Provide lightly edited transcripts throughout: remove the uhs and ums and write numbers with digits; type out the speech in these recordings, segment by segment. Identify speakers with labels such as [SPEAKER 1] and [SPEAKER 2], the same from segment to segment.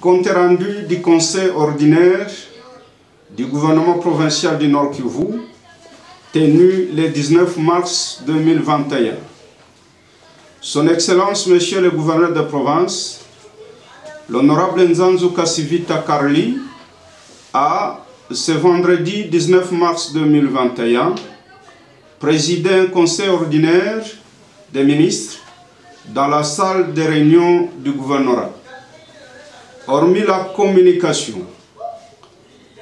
[SPEAKER 1] Compte rendu du conseil ordinaire du gouvernement provincial du Nord Kivu, tenu le 19 mars 2021. Son Excellence, Monsieur le gouverneur de province, l'honorable Nzanzu Kasivita Karli, a, ce vendredi 19 mars 2021, présidé un conseil ordinaire des ministres dans la salle de réunion du gouvernorat. Hormis la communication,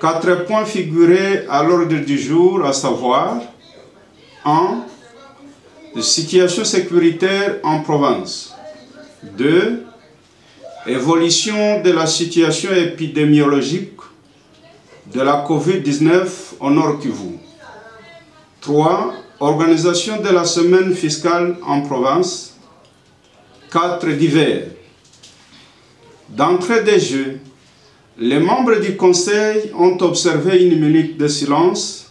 [SPEAKER 1] 4 points figuraient à l'ordre du jour, à savoir 1. Situation sécuritaire en province. 2. Évolution de la situation épidémiologique de la COVID-19 au Nord Kivu. 3. Organisation de la semaine fiscale en province. 4. Divers. D'entrée de jeu, les membres du Conseil ont observé une minute de silence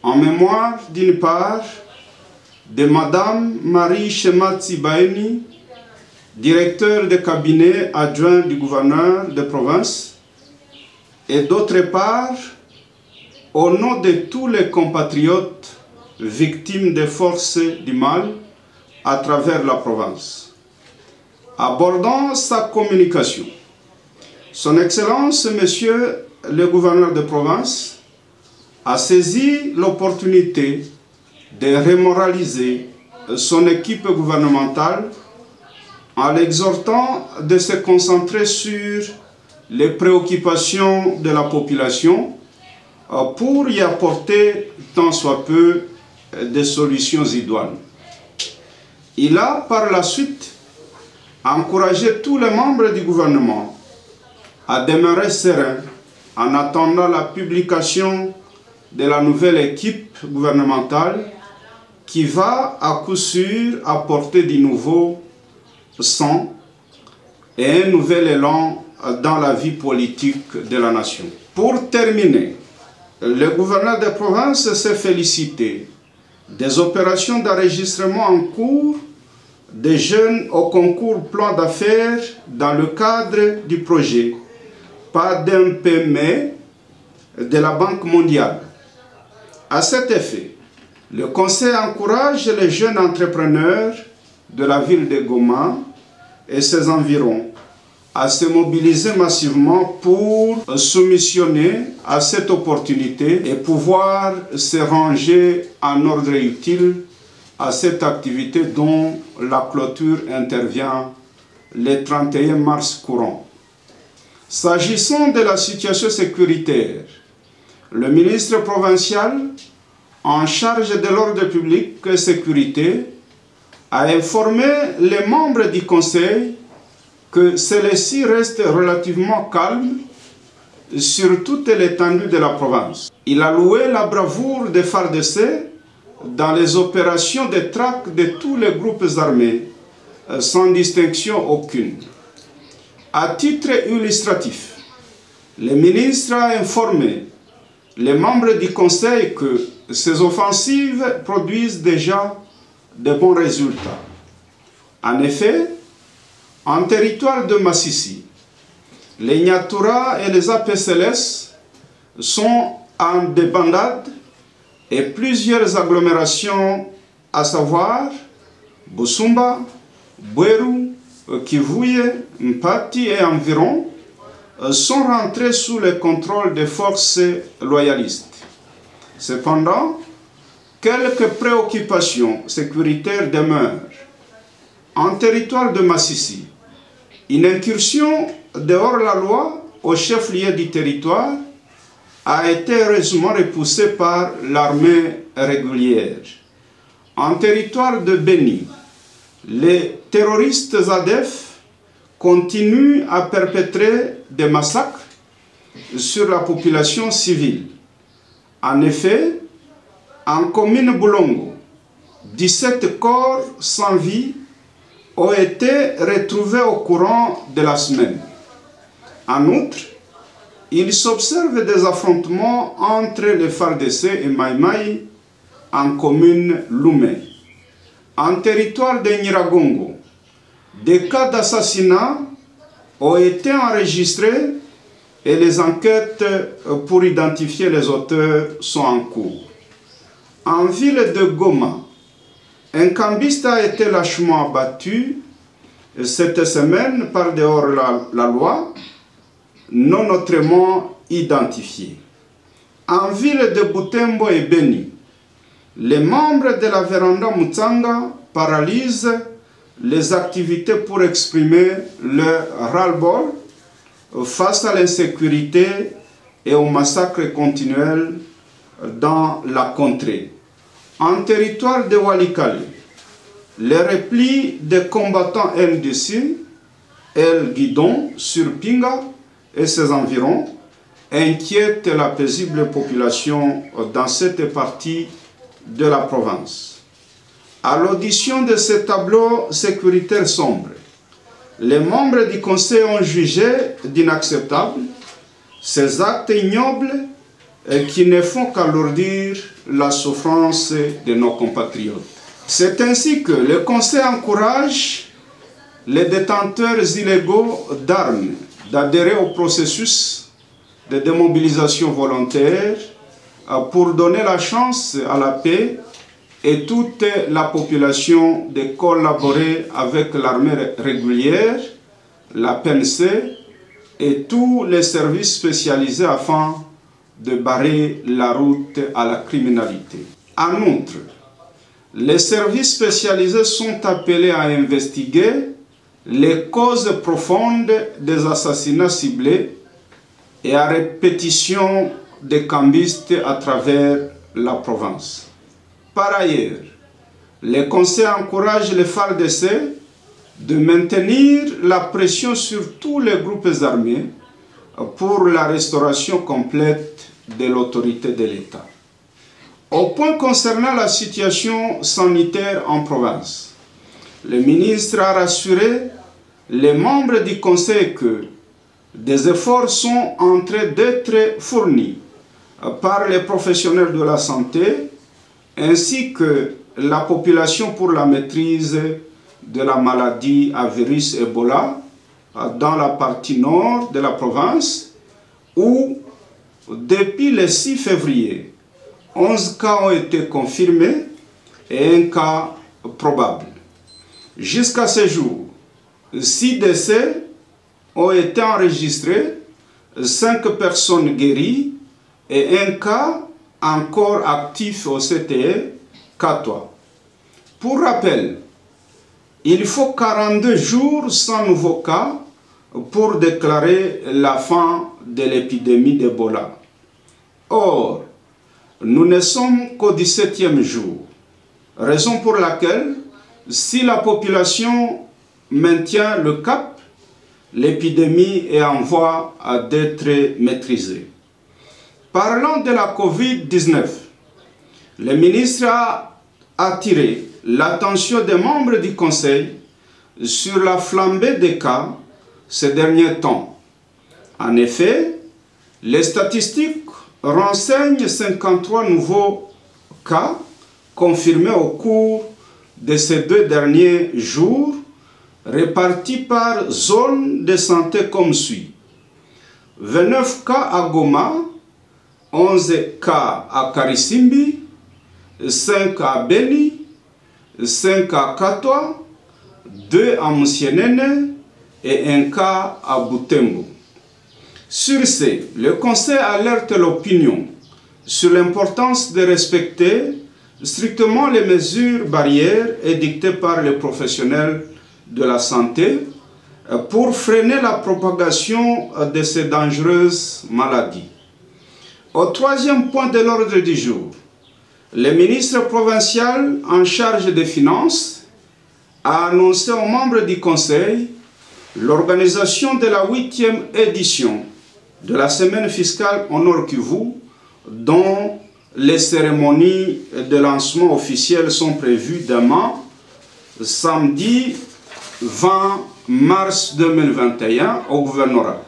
[SPEAKER 1] en mémoire d'une part de Madame Marie Shematsi Baeni, directeur de cabinet adjoint du gouverneur de province, et d'autre part, au nom de tous les compatriotes victimes des forces du mal à travers la province. Abordant sa communication, Son Excellence, Monsieur le gouverneur de province, a saisi l'opportunité de remoraliser son équipe gouvernementale en l'exhortant de se concentrer sur les préoccupations de la population pour y apporter tant soit peu des solutions idoines. Il a par la suite encouragé tous les membres du gouvernement à demeurer sereins en attendant la publication de la nouvelle équipe gouvernementale qui va à coup sûr apporter du nouveau sang et un nouvel élan dans la vie politique de la nation. Pour terminer, le gouverneur de province s'est félicité des opérations d'enregistrement en cours des jeunes au concours plan d'affaires dans le cadre du projet PADMPME de la Banque mondiale. À cet effet, le Conseil encourage les jeunes entrepreneurs de la ville de Goma et ses environs à se mobiliser massivement pour soumissionner à cette opportunité et pouvoir se ranger en ordre utile à cette activité dont la clôture intervient le 31 mars courant. S'agissant de la situation sécuritaire, le ministre provincial en charge de l'ordre public et sécurité a informé les membres du Conseil que celui-ci reste relativement calme sur toute l'étendue de la province. Il a loué la bravoure des FARDC dans les opérations de traque de tous les groupes armés, sans distinction aucune. À titre illustratif, le ministre a informé les membres du Conseil que ces offensives produisent déjà de bons résultats. En effet, en territoire de Massissi, les Nyatura et les APCLS sont en débandade et plusieurs agglomérations, à savoir Busumba, Bweru, Kivuye, Mpati et environ, sont rentrées sous le contrôle des forces loyalistes. Cependant, quelques préoccupations sécuritaires demeurent. En territoire de Massissi, une incursion dehors la loi au chef-lieu du territoire a été heureusement repoussée par l'armée régulière. En territoire de Beni, les terroristes ADF continuent à perpétrer des massacres sur la population civile. En effet, en commune Boulongo, 17 corps sans vie ont été retrouvés au courant de la semaine. En outre, il s'observe des affrontements entre les FARDC et Maïmaï en commune Loumé. En territoire de Nyiragongo, des cas d'assassinat ont été enregistrés et les enquêtes pour identifier les auteurs sont en cours. En ville de Goma, un cambiste a été lâchement abattu cette semaine par des hors-la-loi non autrement identifiés. En ville de Butembo et Beni, les membres de la Véranda Mutsanga paralysent les activités pour exprimer leur ras-le-bol face à l'insécurité et au massacre continuel dans la contrée. En territoire de Walikale, les replis des combattants MDC, El Guidon, sur Pinga et ses environs, inquiètent la paisible population dans cette partie de la province. À l'audition de ce tableau sécuritaire sombre, les membres du Conseil ont jugé d'inacceptables ces actes ignobles qui ne font qu'alourdir la souffrance de nos compatriotes. C'est ainsi que le Conseil encourage les détenteurs illégaux d'armes d'adhérer au processus de démobilisation volontaire pour donner la chance à la paix et toute la population de collaborer avec l'armée régulière, la PNC et tous les services spécialisés afin de barrer la route à la criminalité. En outre, les services spécialisés sont appelés à investiguer les causes profondes des assassinats ciblés et à répétition des cambistes à travers la province. Par ailleurs, le Conseil encourage les FARDC de maintenir la pression sur tous les groupes armés pour la restauration complète de l'autorité de l'État. Au point concernant la situation sanitaire en province, le ministre a rassuré les membres du Conseil que des efforts sont en train d'être fournis par les professionnels de la santé ainsi que la population pour la maîtrise de la maladie à virus Ebola dans la partie nord de la province où, depuis le 6 février, 11 cas ont été confirmés et un cas probable. Jusqu'à ce jour, 6 décès ont été enregistrés, 5 personnes guéries et un cas encore actif au CTE, Katoa. Pour rappel, il faut 42 jours sans nouveau cas pour déclarer la fin de l'épidémie d'Ebola. Or, nous ne sommes qu'au 17e jour, raison pour laquelle, si la population maintient le cap, l'épidémie est en voie d'être maîtrisée. Parlant de la COVID-19, le ministre a attiré l'attention des membres du Conseil sur la flambée des cas ces derniers temps. En effet, les statistiques renseignent 53 nouveaux cas confirmés au cours de ces 2 derniers jours, répartis par zone de santé comme suit. 29 cas à Goma, 11 cas à Karisimbi, 5 à Beni, 5 à Katoa, 2 à Musienene et 1 cas à Butembo. Sur ce, le Conseil alerte l'opinion sur l'importance de respecter strictement les mesures barrières édictées par les professionnels de la santé pour freiner la propagation de ces dangereuses maladies. Au 3e point de l'ordre du jour, le ministre provincial en charge des finances a annoncé aux membres du Conseil l'organisation de la 8e édition de la semaine fiscale au Nord Kivu, dont les cérémonies de lancement officielles sont prévues demain, samedi 20 mars 2021, au gouvernorat.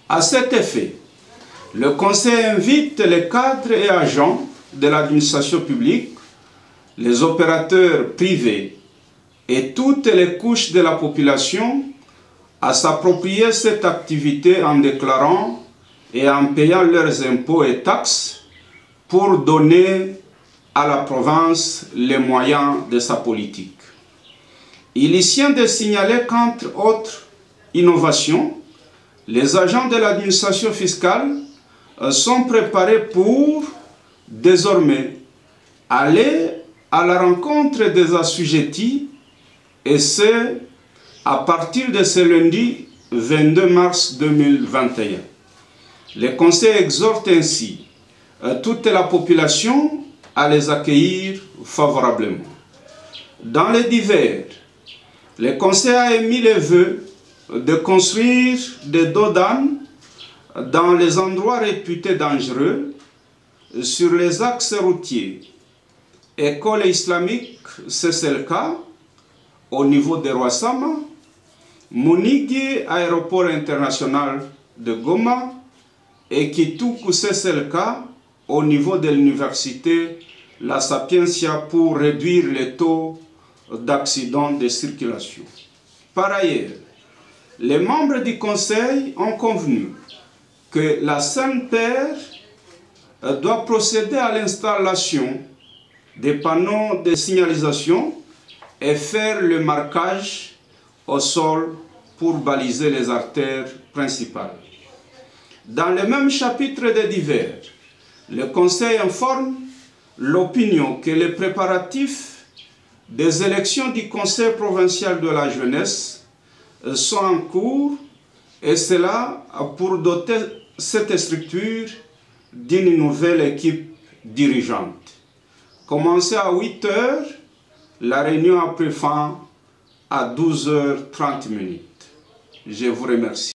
[SPEAKER 1] À cet effet, le Conseil invite les cadres et agents de l'administration publique, les opérateurs privés et toutes les couches de la population à s'approprier cette activité en déclarant et en payant leurs impôts et taxes pour donner à la province les moyens de sa politique. Il y tient de signaler qu'entre autres innovations, les agents de l'administration fiscale sont préparés pour, désormais, aller à la rencontre des assujettis, et ce, à partir de ce lundi 22 mars 2021. Le Conseil exhorte ainsi toute la population à les accueillir favorablement. Dans les divers, le Conseil a émis le vœu de construire des dos d'âne dans les endroits réputés dangereux, sur les axes routiers. École islamique, c'est le cas, au niveau de Roissama, Monigui, aéroport international de Goma, et Kitoukou, c'est le cas, au niveau de l'université La Sapientia pour réduire les taux d'accidents de circulation. Par ailleurs, les membres du Conseil ont convenu que la Sainte-Père doit procéder à l'installation des panneaux de signalisation et faire le marquage au sol pour baliser les artères principales. Dans le même chapitre des divers, le Conseil informe l'opinion que les préparatifs des élections du Conseil provincial de la jeunesse sont en cours, et cela pour doter cette structure d'une nouvelle équipe dirigeante. Commencé à 8 h, la réunion a pris fin à 12 h 30. Je vous remercie.